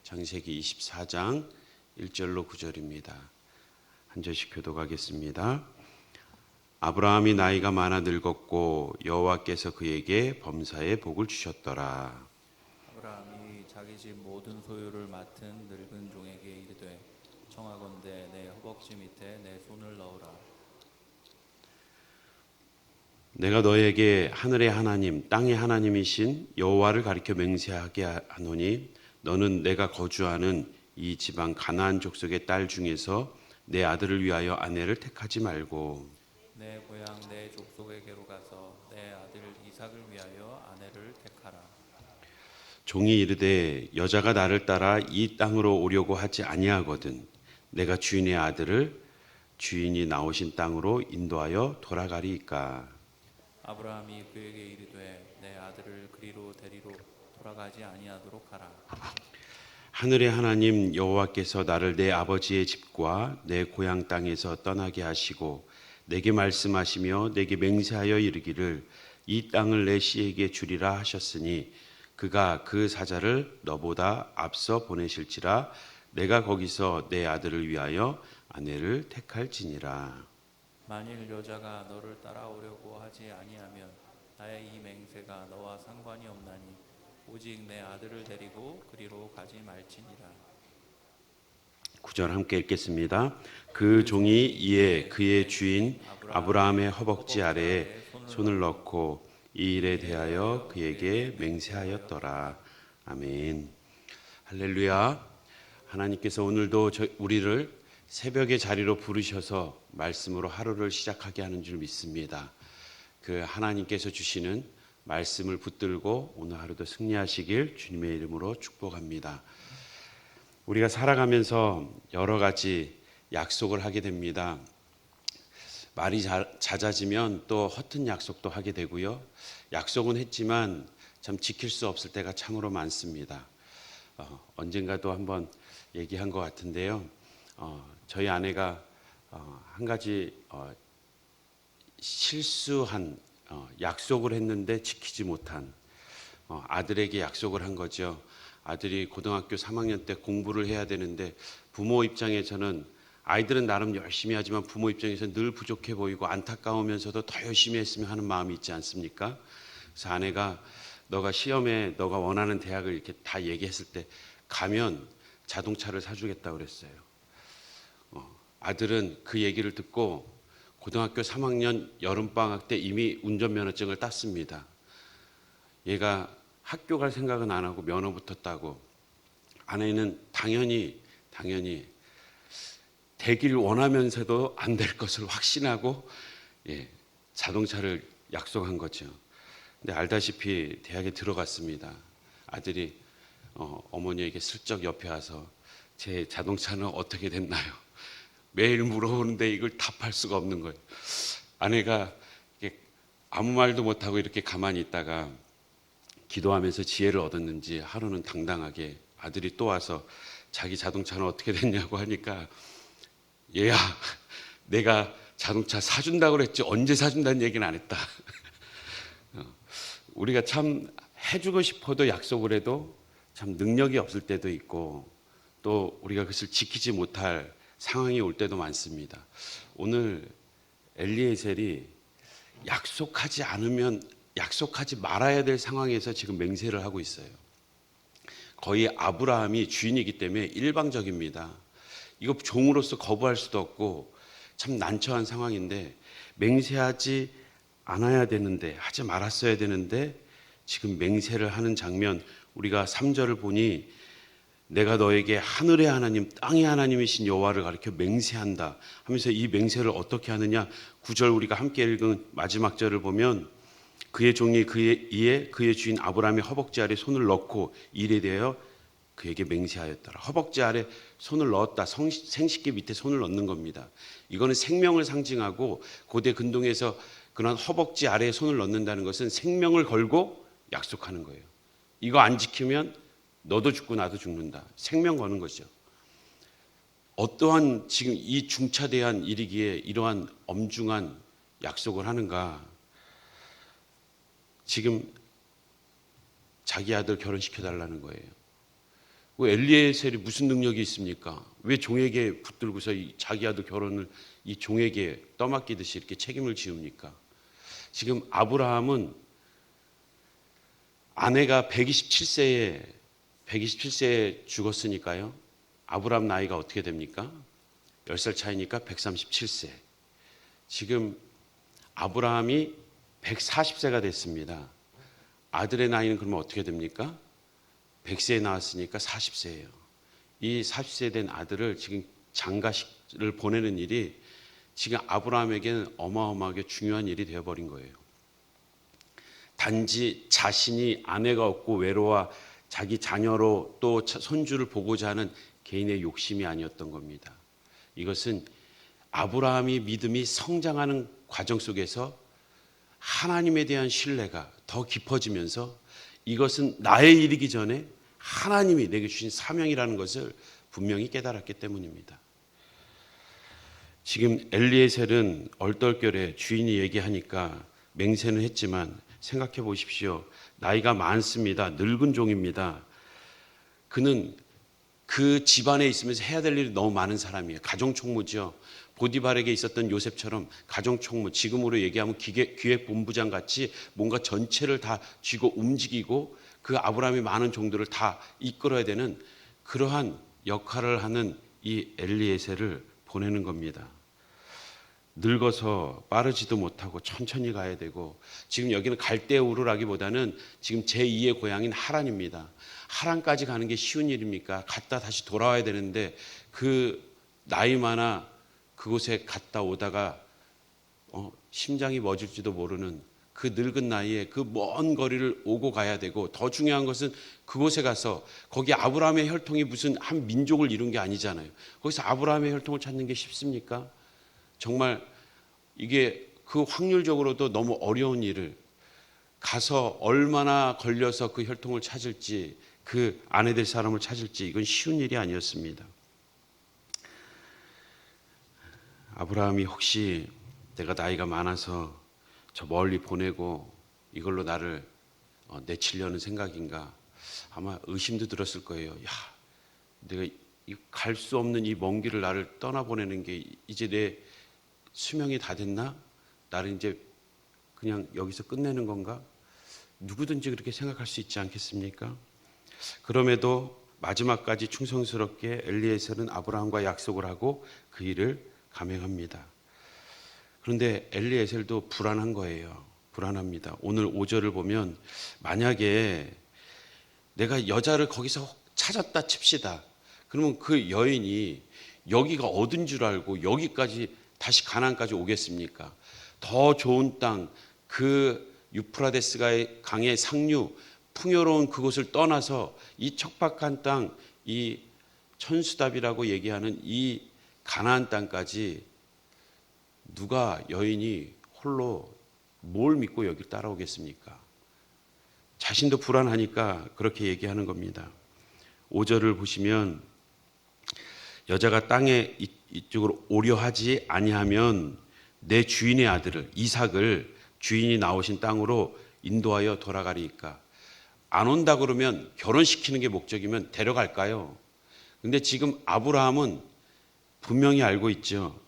창세기 24장 1절로 9절입니다. 한 절씩 교독하겠습니다. 아브라함이 나이가 많아 늙었고 여호와께서 그에게 범사의 복을 주셨더라. 아브라함이 자기 집 모든 소유를 맡은 늙은 종에게 이르되 청하건대 내 허벅지 밑에 내 손을 넣으라. 내가 너에게 하늘의 하나님 땅의 하나님이신 여호와를 가리켜 맹세하게 하노니 너는 내가 거주하는 이 지방 가나안 족속의 딸 중에서 내 아들을 위하여 아내를 택하지 말고 내 고향 내 족속에게로 가서 내 아들 이삭을 위하여 아내를 택하라. 종이 이르되 여자가 나를 따라 이 땅으로 오려고 하지 아니하거든 내가 주인의 아들을 주인이 나오신 땅으로 인도하여 돌아가리이까. 아브라함이 그에게 이르되 내 아들을 그리로 데리러 돌아가지 아니하도록 하라. 하늘의 하나님 여호와께서 나를 내 아버지의 집과 내 고향 땅에서 떠나게 하시고 내게 말씀하시며 내게 맹세하여 이르기를 이 땅을 내 씨에게 주리라 하셨으니 그가 그 사자를 너보다 앞서 보내실지라 내가 거기서 내 아들을 위하여 아내를 택할지니라. 만일 여자가 너를 따라오려고 하지 아니하면 나의 이 맹세가 너와 상관이 없나니 오직 내 아들을 데리고 그리로 가지 말지니라. 9절 함께 읽겠습니다. 그 종이 이에 그의 주인 아브라함의 허벅지 아래에 손을 넣고 이 일에 대하여 그에게 맹세하였더라. 아멘. 할렐루야. 하나님께서 오늘도 우리를 새벽의 자리로 부르셔서 말씀으로 하루를 시작하게 하는 줄 믿습니다. 그 하나님께서 주시는 말씀을 붙들고 오늘 하루도 승리하시길 주님의 이름으로 축복합니다. 우리가 살아가면서 여러 가지 약속을 하게 됩니다. 말이 잦아지면 또 허튼 약속도 하게 되고요. 약속은 했지만 참 지킬 수 없을 때가 참으로 많습니다. 언젠가도 한번 얘기한 것 같은데요. 저희 아내가 한 가지 실수한 약속을 했는데 지키지 못한 아들에게 약속을 한 거죠. 아들이 고등학교 3학년 때 공부를 해야 되는데 부모 입장에서는 아이들은 나름 열심히 하지만 부모 입장에서는 늘 부족해 보이고 안타까우면서도 더 열심히 했으면 하는 마음이 있지 않습니까? 그래서 아내가 너가 시험에 너가 원하는 대학을 이렇게 다 얘기했을 때 가면 자동차를 사주겠다고 그랬어요. 아들은 그 얘기를 듣고 고등학교 3학년 여름방학 때 이미 운전면허증을 땄습니다. 얘가 학교 갈 생각은 안 하고 면허부터 따고 아내는 당연히 되길 원하면서도 안 될 것을 확신하고 자동차를 약속한 거죠. 근데 알다시피 대학에 들어갔습니다. 아들이 어머니에게 슬쩍 옆에 와서 제 자동차는 어떻게 됐나요? 매일 물어보는데 이걸 답할 수가 없는 거예요. 아내가 아무 말도 못하고 이렇게 가만히 있다가 기도하면서 지혜를 얻었는지 하루는 당당하게 아들이 또 와서 자기 자동차는 어떻게 됐냐고 하니까 얘야 내가 자동차 사준다고 그랬지 언제 사준다는 얘기는 안 했다. 우리가 참 해주고 싶어도 약속을 해도 참 능력이 없을 때도 있고 또 우리가 그것을 지키지 못할 상황이 올 때도 많습니다. 오늘 엘리에셀이 약속하지 않으면 약속하지 말아야 될 상황에서 지금 맹세를 하고 있어요. 거의 아브라함이 주인이기 때문에 일방적입니다. 이거 종으로서 거부할 수도 없고 참 난처한 상황인데 맹세하지 않아야 되는데 하지 말았어야 되는데 지금 맹세를 하는 장면 우리가 3절을 보니 내가 너에게 하늘의 하나님 땅의 하나님이신 여호와를 가리켜 맹세한다 하면서 이 맹세를 어떻게 하느냐 9절 우리가 함께 읽은 마지막 절을 보면 그의 종이 그의 주인 아브라함의 허벅지 아래 손을 넣고 일에 대하여 그에게 맹세하였더라. 허벅지 아래 손을 넣었다. 생식기 밑에 손을 넣는 겁니다. 이거는 생명을 상징하고 고대 근동에서 그런 허벅지 아래에 손을 넣는다는 것은 생명을 걸고 약속하는 거예요. 이거 안 지키면 너도 죽고 나도 죽는다. 생명 거는 거죠. 어떠한 지금 이 중차대한 일이기에 이러한 엄중한 약속을 하는가. 지금 자기 아들 결혼시켜달라는 거예요. 그 엘리에셀이 무슨 능력이 있습니까? 왜 종에게 붙들고서 자기 아들 결혼을 이 종에게 떠맡기듯이 이렇게 책임을 지웁니까? 지금 아브라함은 아내가 127세에 죽었으니까요. 아브라함 나이가 어떻게 됩니까? 10살 차이니까 137세. 지금 아브라함이 140세가 됐습니다. 아들의 나이는 그러면 어떻게 됩니까? 100세에 나왔으니까 40세예요. 이 40세 된 아들을 지금 장가식을 보내는 일이 지금 아브라함에게는 어마어마하게 중요한 일이 되어버린 거예요. 단지 자신이 아내가 없고 외로워 자기 자녀로 또 손주를 보고자 하는 개인의 욕심이 아니었던 겁니다. 이것은 아브라함이 믿음이 성장하는 과정 속에서 하나님에 대한 신뢰가 더 깊어지면서 이것은 나의 일이기 전에 하나님이 내게 주신 사명이라는 것을 분명히 깨달았기 때문입니다. 지금 엘리에셀은 얼떨결에 주인이 얘기하니까 맹세는 했지만 생각해 보십시오. 나이가 많습니다. 늙은 종입니다. 그는 그 집안에 있으면서 해야 될 일이 너무 많은 사람이에요. 가정총무죠. 보디발에게 있었던 요셉처럼 가정총무, 지금으로 얘기하면 기획본부장 같이 뭔가 전체를 다 쥐고 움직이고 그 아브라함이 많은 종들을 다 이끌어야 되는 그러한 역할을 하는 이 엘리에셀을 보내는 겁니다. 늙어서 빠르지도 못하고 천천히 가야 되고, 지금 여기는 갈대우르라기보다는 지금 제2의 고향인 하란입니다. 하란까지 가는 게 쉬운 일입니까? 갔다 다시 돌아와야 되는데 그 나이 많아 그곳에 갔다 오다가 심장이 멎을지도 모르는 그 늙은 나이에 그 먼 거리를 오고 가야 되고, 더 중요한 것은 그곳에 가서 거기 아브라함의 혈통이 무슨 한 민족을 이룬 게 아니잖아요. 거기서 아브라함의 혈통을 찾는 게 쉽습니까? 정말 이게 그 확률적으로도 너무 어려운 일을 가서 얼마나 걸려서 그 혈통을 찾을지, 그 아내 될 사람을 찾을지, 이건 쉬운 일이 아니었습니다. 아브라함이 혹시 내가 나이가 많아서 저 멀리 보내고 이걸로 나를 내치려는 생각인가, 아마 의심도 들었을 거예요. 야, 내가 갈 수 없는 이 먼 길을 나를 떠나보내는 게 이제 내 수명이 다 됐나? 나를 이제 그냥 여기서 끝내는 건가? 누구든지 그렇게 생각할 수 있지 않겠습니까? 그럼에도 마지막까지 충성스럽게 엘리에셀은 아브라함과 약속을 하고 그 일을 감행합니다. 그런데 엘리에셀도 불안한 거예요. 불안합니다. 오늘 5절을 보면 만약에 내가 여자를 거기서 찾았다 칩시다. 그러면 그 여인이 여기가 어딘 줄 알고 여기까지 다시 가나안까지 오겠습니까? 더 좋은 땅, 그 유프라데스 강의 상류 풍요로운 그곳을 떠나서 이 척박한 땅, 이 천수답이라고 얘기하는 이 가나안 땅까지 누가 여인이 홀로 뭘 믿고 여길 따라오겠습니까? 자신도 불안하니까 그렇게 얘기하는 겁니다. 5절을 보시면 여자가 땅에 이쪽으로 오려 하지 아니하면 내 주인의 아들을 이삭을 주인이 나오신 땅으로 인도하여 돌아가리이까. 안 온다 그러면 결혼시키는 게 목적이면 데려갈까요? 근데 지금 아브라함은 분명히 알고 있죠.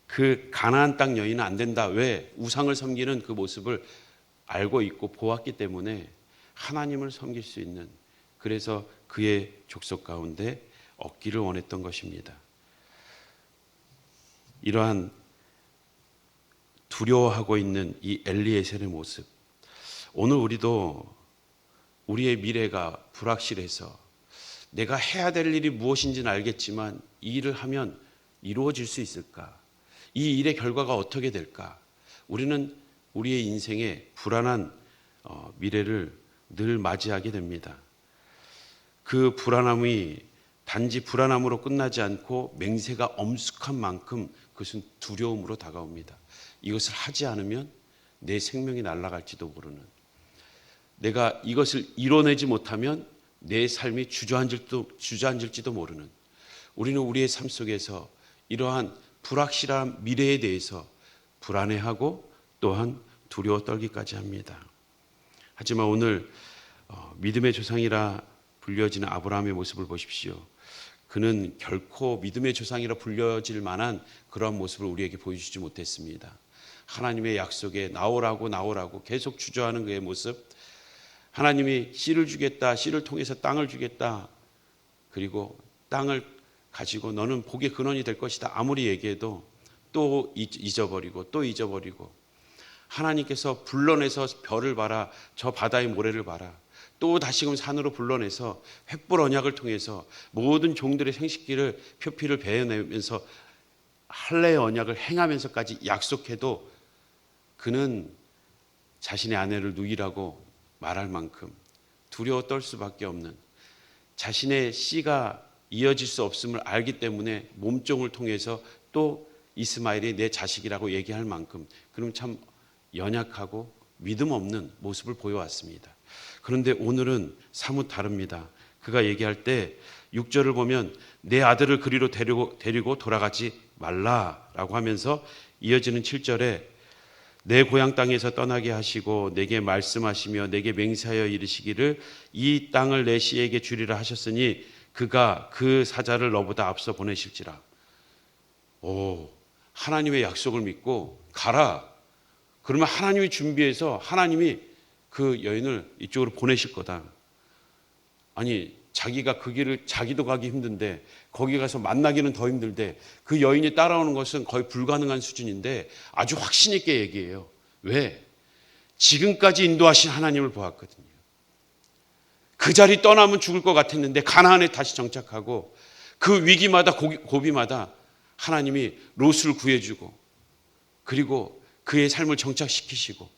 그 가나안 땅 여인은 안 된다. 왜? 우상을 섬기는 그 모습을 알고 있고 보았기 때문에 하나님을 섬길 수 있는, 그래서 그의 족속 가운데 얻기를 원했던 것입니다. 이러한 두려워하고 있는 이 엘리에셀의 모습, 오늘 우리도 우리의 미래가 불확실해서 내가 해야 될 일이 무엇인지는 알겠지만 이 일을 하면 이루어질 수 있을까? 이 일의 결과가 어떻게 될까? 우리는 우리의 인생에 불안한 미래를 늘 맞이하게 됩니다. 그 불안함이 단지 불안함으로 끝나지 않고 맹세가 엄숙한 만큼 그것은 두려움으로 다가옵니다. 이것을 하지 않으면 내 생명이 날아갈지도 모르는, 내가 이것을 이뤄내지 못하면 내 삶이 주저앉을지도 모르는, 우리는 우리의 삶 속에서 이러한 불확실한 미래에 대해서 불안해하고 또한 두려워 떨기까지 합니다. 하지만 오늘 믿음의 조상이라 불려지는 아브라함의 모습을 보십시오. 그는 결코 믿음의 조상이라 불려질 만한 그러한 모습을 우리에게 보여주지 못했습니다. 하나님의 약속에 나오라고 계속 주저하는 그의 모습, 하나님이 씨를 주겠다, 씨를 통해서 땅을 주겠다, 그리고 땅을 가지고 너는 복의 근원이 될 것이다 아무리 얘기해도 또 잊어버리고 또 잊어버리고, 하나님께서 불러내서 별을 봐라, 저 바다의 모래를 봐라, 또 다시금 산으로 불러내서 횃불 언약을 통해서 모든 종들의 생식기를 표피를 베어내면서 할례의 언약을 행하면서까지 약속해도 그는 자신의 아내를 누이라고 말할 만큼 두려워 떨 수밖에 없는, 자신의 씨가 이어질 수 없음을 알기 때문에 몸종을 통해서 또 이스마엘이 내 자식이라고 얘기할 만큼 그럼 참 연약하고 믿음 없는 모습을 보여왔습니다. 그런데 오늘은 사뭇 다릅니다. 그가 얘기할 때 6절을 보면 내 아들을 그리로 데리고 돌아가지 말라라고 하면서 이어지는 7절에 내 고향 땅에서 떠나게 하시고 내게 말씀하시며 내게 맹세하여 이르시기를 이 땅을 내 씨에게 주리라 하셨으니 그가 그 사자를 너보다 앞서 보내실지라. 하나님의 약속을 믿고 가라. 그러면 하나님이 준비해서 하나님이 그 여인을 이쪽으로 보내실 거다. 아니, 자기가 그 길을 자기도 가기 힘든데 거기 가서 만나기는 더 힘들대. 그 여인이 따라오는 것은 거의 불가능한 수준인데 아주 확신 있게 얘기해요. 왜? 지금까지 인도하신 하나님을 보았거든요. 그 자리 떠나면 죽을 것 같았는데 가나안에 다시 정착하고 그 위기마다 고비마다 하나님이 롯을 구해주고 그리고 그의 삶을 정착시키시고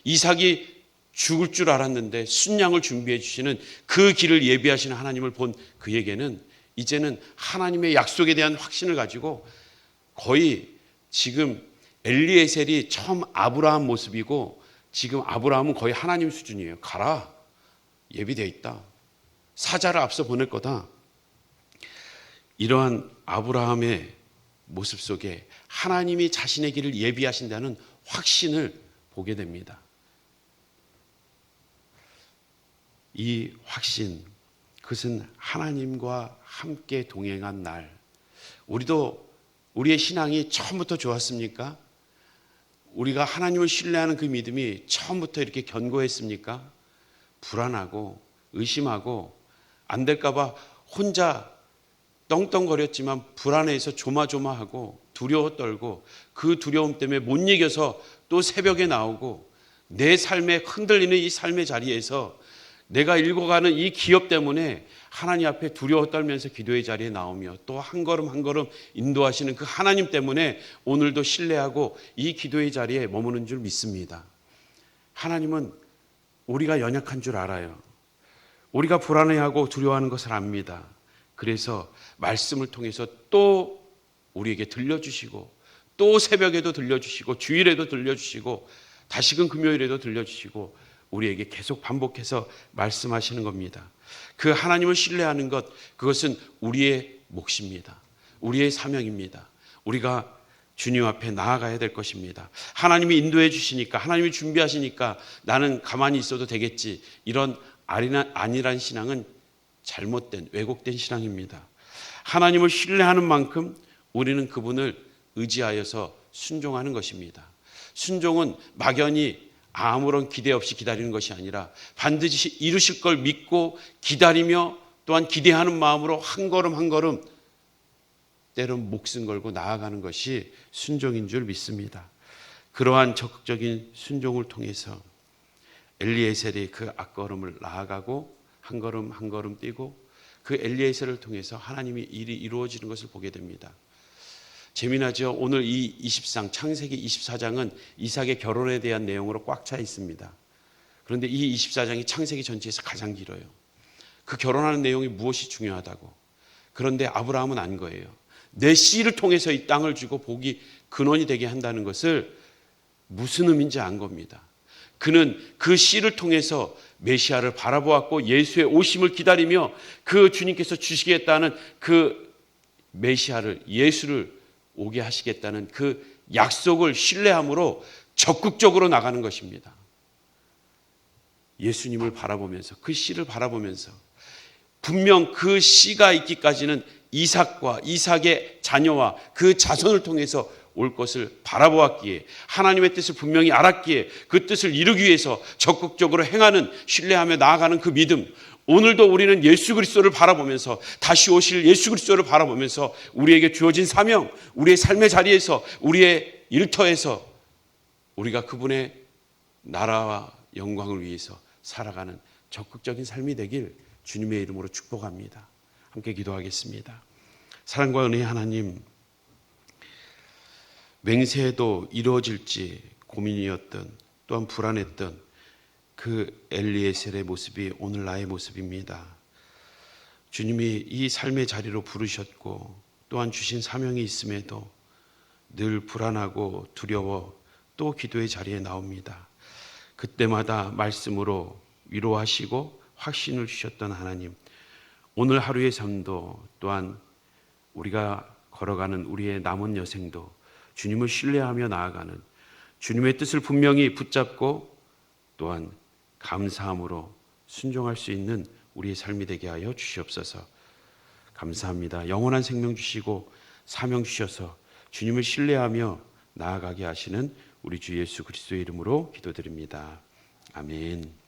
이삭이 죽을 줄 알았는데 순양을 준비해 주시는 그 길을 예비하시는 하나님을 본 그에게는 이제는 하나님의 약속에 대한 확신을 가지고 거의 지금 엘리에셀이 처음 아브라함 모습이고 지금 아브라함은 거의 하나님 수준이에요. 가라. 예비되어 있다. 사자를 앞서 보낼 거다. 이러한 아브라함의 모습 속에 하나님이 자신의 길을 예비하신다는 확신을 보게 됩니다. 이 확신, 그것은 하나님과 함께 동행한 날. 우리도 우리의 신앙이 처음부터 좋았습니까? 우리가 하나님을 신뢰하는 그 믿음이 처음부터 이렇게 견고했습니까? 불안하고 의심하고 안 될까 봐 혼자 떵떵거렸지만 불안해서 조마조마하고 두려워 떨고 그 두려움 때문에 못 이겨서 또 새벽에 나오고 내 삶에 흔들리는 이 삶의 자리에서 내가 읽어가는 이 기업 때문에 하나님 앞에 두려워 떨면서 기도의 자리에 나오며 또 한 걸음 한 걸음 인도하시는 그 하나님 때문에 오늘도 신뢰하고 이 기도의 자리에 머무는 줄 믿습니다. 하나님은 우리가 연약한 줄 알아요. 우리가 불안해하고 두려워하는 것을 압니다. 그래서 말씀을 통해서 또 우리에게 들려주시고 또 새벽에도 들려주시고 주일에도 들려주시고 다시금 금요일에도 들려주시고 우리에게 계속 반복해서 말씀하시는 겁니다. 그 하나님을 신뢰하는 것, 그것은 우리의 몫입니다. 우리의 사명입니다. 우리가 주님 앞에 나아가야 될 것입니다. 하나님이 인도해 주시니까, 하나님이 준비하시니까 나는 가만히 있어도 되겠지, 이런 안일한 신앙은 잘못된 왜곡된 신앙입니다. 하나님을 신뢰하는 만큼 우리는 그분을 의지하여서 순종하는 것입니다. 순종은 막연히 아무런 기대 없이 기다리는 것이 아니라 반드시 이루실 걸 믿고 기다리며 또한 기대하는 마음으로 한 걸음 한 걸음 때론 목숨 걸고 나아가는 것이 순종인 줄 믿습니다. 그러한 적극적인 순종을 통해서 엘리에셀이 그 앞걸음을 나아가고 한 걸음 한 걸음 뛰고 그 엘리에셀을 통해서 하나님의 일이 이루어지는 것을 보게 됩니다. 재미나죠? 오늘 이 20상 창세기 24장은 이삭의 결혼에 대한 내용으로 꽉 차 있습니다. 그런데 이 24장이 창세기 전체에서 가장 길어요. 그 결혼하는 내용이 무엇이 중요하다고. 그런데 아브라함은 안 거예요. 내 씨를 통해서 이 땅을 주고 복이 근원이 되게 한다는 것을 무슨 의미인지 안 겁니다. 그는 그 씨를 통해서 메시아를 바라보았고 예수의 오심을 기다리며 그 주님께서 주시겠다는 그 메시아를, 예수를 오게 하시겠다는 그 약속을 신뢰함으로 적극적으로 나가는 것입니다. 예수님을 바라보면서, 그 씨를 바라보면서 분명 그 씨가 있기까지는 이삭과 이삭의 자녀와 그 자손을 통해서 올 것을 바라보았기에, 하나님의 뜻을 분명히 알았기에 그 뜻을 이루기 위해서 적극적으로 행하는, 신뢰하며 나아가는 그 믿음, 오늘도 우리는 예수 그리스도를 바라보면서, 다시 오실 예수 그리스도를 바라보면서 우리에게 주어진 사명, 우리의 삶의 자리에서, 우리의 일터에서 우리가 그분의 나라와 영광을 위해서 살아가는 적극적인 삶이 되길 주님의 이름으로 축복합니다. 함께 기도하겠습니다. 사랑과 은혜의 하나님, 맹세도 이루어질지 고민이었던, 또한 불안했던 그 엘리에셀의 모습이 오늘 나의 모습입니다. 주님이 이 삶의 자리로 부르셨고 또한 주신 사명이 있음에도 늘 불안하고 두려워 또 기도의 자리에 나옵니다. 그때마다 말씀으로 위로하시고 확신을 주셨던 하나님, 오늘 하루의 삶도 또한 우리가 걸어가는 우리의 남은 여생도 주님을 신뢰하며 나아가는, 주님의 뜻을 분명히 붙잡고 또한 감사함으로 순종할 수 있는 우리의 삶이 되게 하여 주시옵소서. 감사합니다. 영원한 생명 주시고 사명 주셔서 주님을 신뢰하며 나아가게 하시는 우리 주 예수 그리스도의 이름으로 기도드립니다. 아멘.